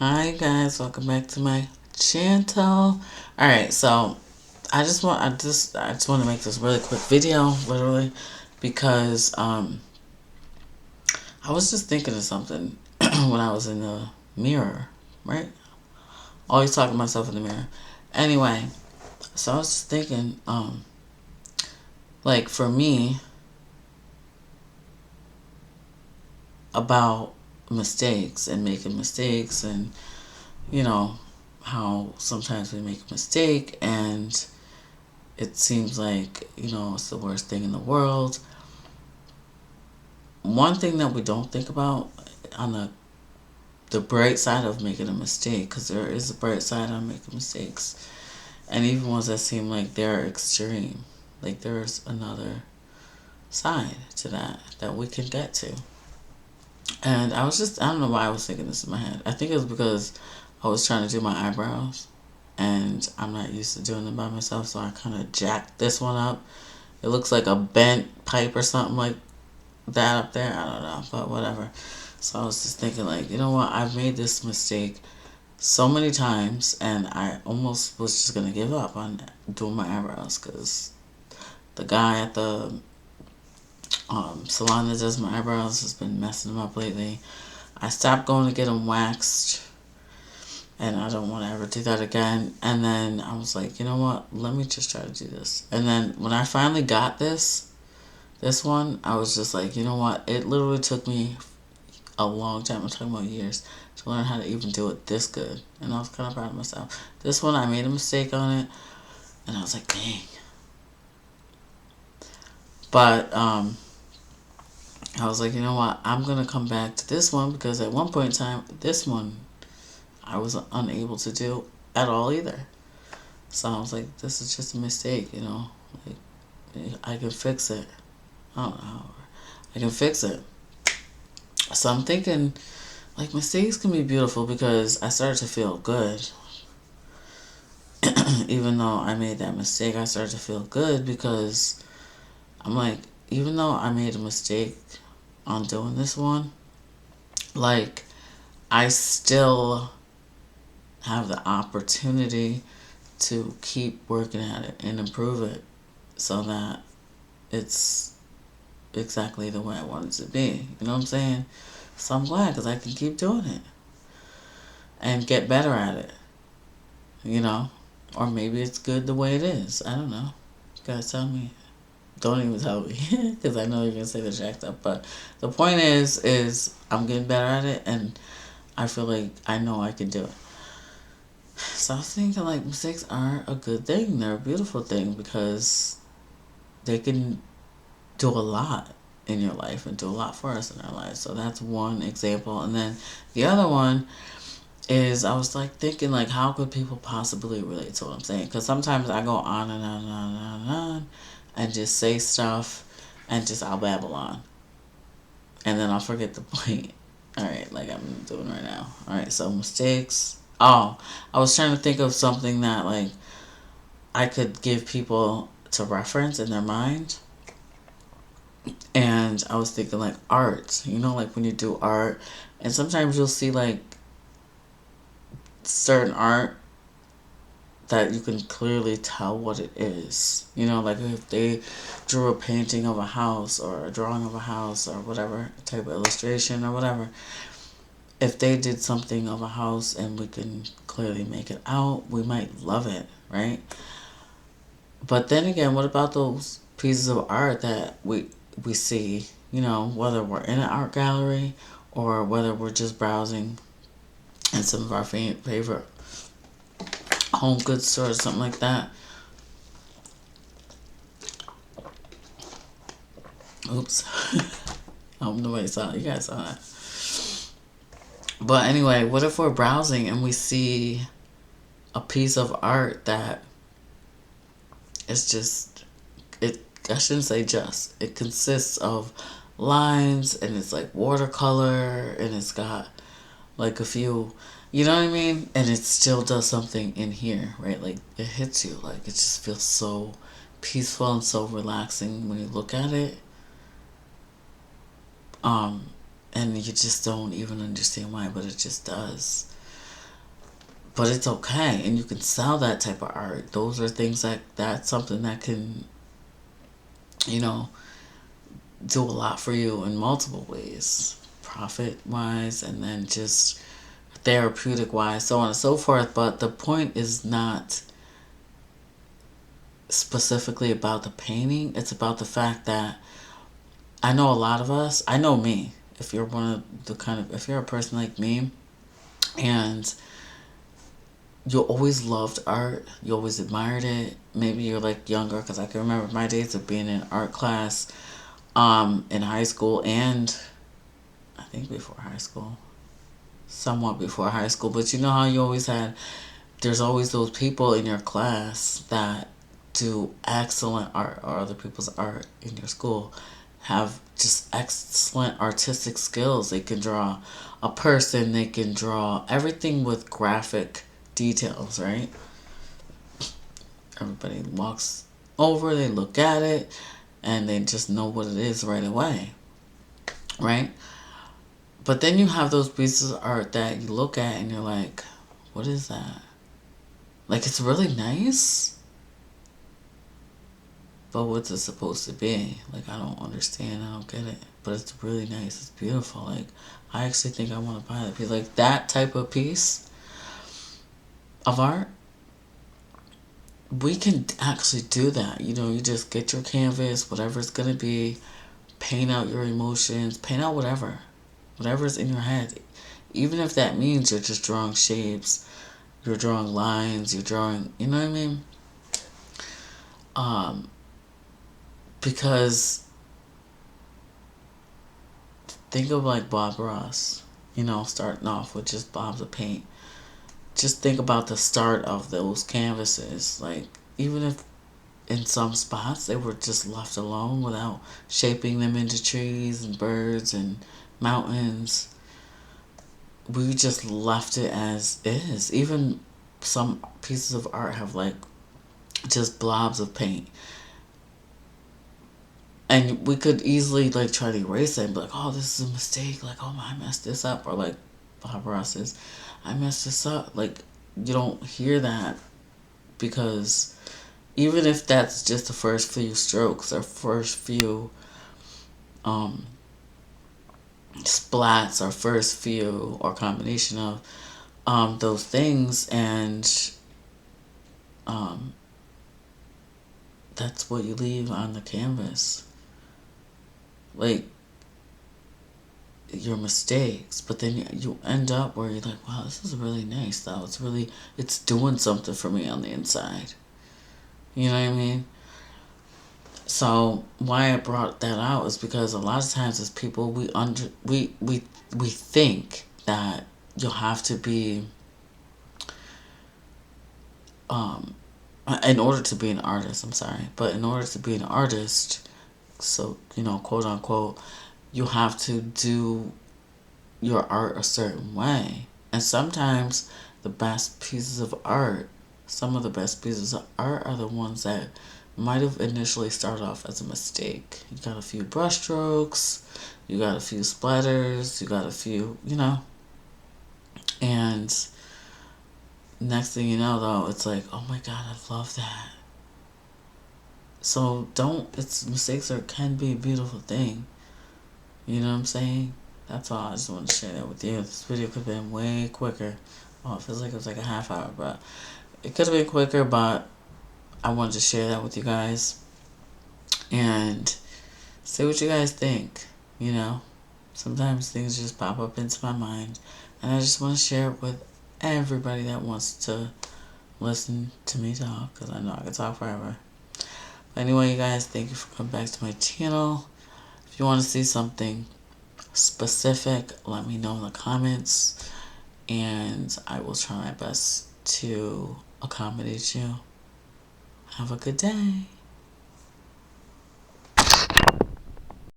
Hi guys, welcome back to my channel. Alright, so I just want to make this really quick video, literally, because I was just thinking of something when I was in the mirror, right? Always talking to myself in the mirror. Anyway, so I was just thinking, like for me, about mistakes and making mistakes and you know how sometimes we make a mistake and it seems like it's the worst thing in the world. One thing that we don't think about on the bright side of making a mistake, because there is a bright side on making mistakes, and even ones that seem like they're extreme, like there's another side to that we can get to. And I don't know why I was thinking this in my head. I think it was because I was trying to do my eyebrows and I'm not used to doing them by myself, so I kind of jacked this one up. It looks like a bent pipe or something like that up there. I don't know, but whatever. So I was just thinking, like, you know what? I've made this mistake so many times, and I almost was just gonna give up on doing my eyebrows because the guy at the salon that does my eyebrows has been messing them up lately. I stopped going to get them waxed, and I don't want to ever do that again. And then I was like, you know what? Let me just try to do this. And then when I finally got this one, I was just like, you know what? It literally took me a long time. I'm talking about years to learn how to even do it this good. And I was kind of proud of myself. This one, I made a mistake on it, and I was like, dang. But I was like, you know what? I'm gonna come back to this one because at one point in time, this one I was unable to do at all either. So I was like, this is just a mistake, Like, I can fix it. I don't know. I can fix it. So I'm thinking, like, mistakes can be beautiful because I started to feel good. Even though I made that mistake, I started to feel good because I'm like, even though I made a mistake on doing this one, like, I still have the opportunity to keep working at it and improve it so that it's exactly the way I want it to be. You know what I'm saying? So I'm glad because I can keep doing it and get better at it, you know? Or maybe it's good the way it is. I don't know. You guys tell me. Don't even tell me because I know you're going to say they're jacked up. But the point is I'm getting better at it and I feel like I know I can do it. So I was thinking like mistakes are a good thing. They're a beautiful thing because they can do a lot in your life and do a lot for us in our lives. So that's one example. And then the other one is I was like thinking like how could people possibly relate to what I'm saying? Because sometimes I go on and on and on and on and on and just say stuff and just I'll babble on. And then I'll forget the point. Alright, like I'm doing right now. Alright, so mistakes. Oh, I was trying to think of something that like I could give people to reference in their mind. And I was thinking like art, like when you do art, and sometimes you'll see like certain art that you can clearly tell what it is. Like if they drew a painting of a house or a drawing of a house or whatever type of illustration or whatever, if they did something of a house and we can clearly make it out, we might love it, right? But then again, what about those pieces of art that we see, whether we're in an art gallery or whether we're just browsing in some of our favorite home goods stores, something like that. Oops. I hope nobody saw it. You guys saw that. But anyway, what if we're browsing and we see a piece of art that is just, it, I shouldn't say just, it consists of lines and it's like watercolor and it's got like a few, you know what I mean? And it still does something in here, right? Like it hits you, like it just feels so peaceful and so relaxing when you look at it. Um, and you just don't even understand why, but it just does. But it's okay, and you can sell that type of art. Those are things that's something that can, you know, do a lot for you in multiple ways, profit wise, and then just therapeutic wise, so on and so forth. But the point is not specifically about the painting, it's about the fact that I know a lot of us, I know me, if you're one of the kind of, if you're a person like me, and you always loved art, you always admired it. Maybe you're like younger, because I can remember my days of being in art class in high school, and I think before high school, somewhat before high school. But you know how you always had, there's always those people in your class that do excellent art, or other people's art in your school have just excellent artistic skills. They can draw a person, they can draw everything with graphic details, right? Everybody walks over, they look at it, and they just know what it is right away, right? But then you have those pieces of art that you look at and you're like, what is that? Like, it's really nice, but what's it supposed to be? Like, I don't understand, I don't get it. But it's really nice, it's beautiful. Like, I actually think I want to buy that piece. Like, that type of piece of art, we can actually do that. You know, you just get your canvas, whatever it's going to be, paint out your emotions, paint out whatever's in your head. Even if that means you're just drawing shapes, you're drawing lines, you're drawing, you know what I mean? Because think of like Bob Ross, you know, starting off with just blobs of paint. Just think about the start of those canvases. Like, even if in some spots they were just left alone without shaping them into trees and birds and mountains, we just left it as is. Even some pieces of art have like just blobs of paint, and we could easily like try to erase it and be like, oh, this is a mistake, like, oh, I messed this up, or like Bob Ross says, I messed this up. Like, you don't hear that, because even if that's just the first few strokes or first few um splats or first few or combination of those things, and um that's what you leave on the canvas, like your mistakes. But then you end up where you're like, wow, this is really nice though, it's doing something for me on the inside, you know what I mean? So why I brought that out is because a lot of times as people, we think that you'll have to be um in order to be an artist, I'm sorry, but in order to be an artist, so, you know, quote unquote, you have to do your art a certain way. And sometimes the best pieces of art, some of the best pieces of art are the ones that might have initially started off as a mistake. You got a few brushstrokes, you got a few splatters, you got a few, you know, and next thing you know, though, it's like, oh my god, I love that. So don't, it's, mistakes are, can be a beautiful thing. You know what I'm saying? That's all. I just want to share that with you. This video could have been way quicker. Oh, it feels like it was like a half hour, but it could have been quicker, but I wanted to share that with you guys and see what you guys think. You know, sometimes things just pop up into my mind, and I just want to share it with everybody that wants to listen to me talk, because I know I can talk forever. But anyway, you guys, thank you for coming back to my channel. If you want to see something specific, let me know in the comments, and I will try my best to accommodate you. Have a good day.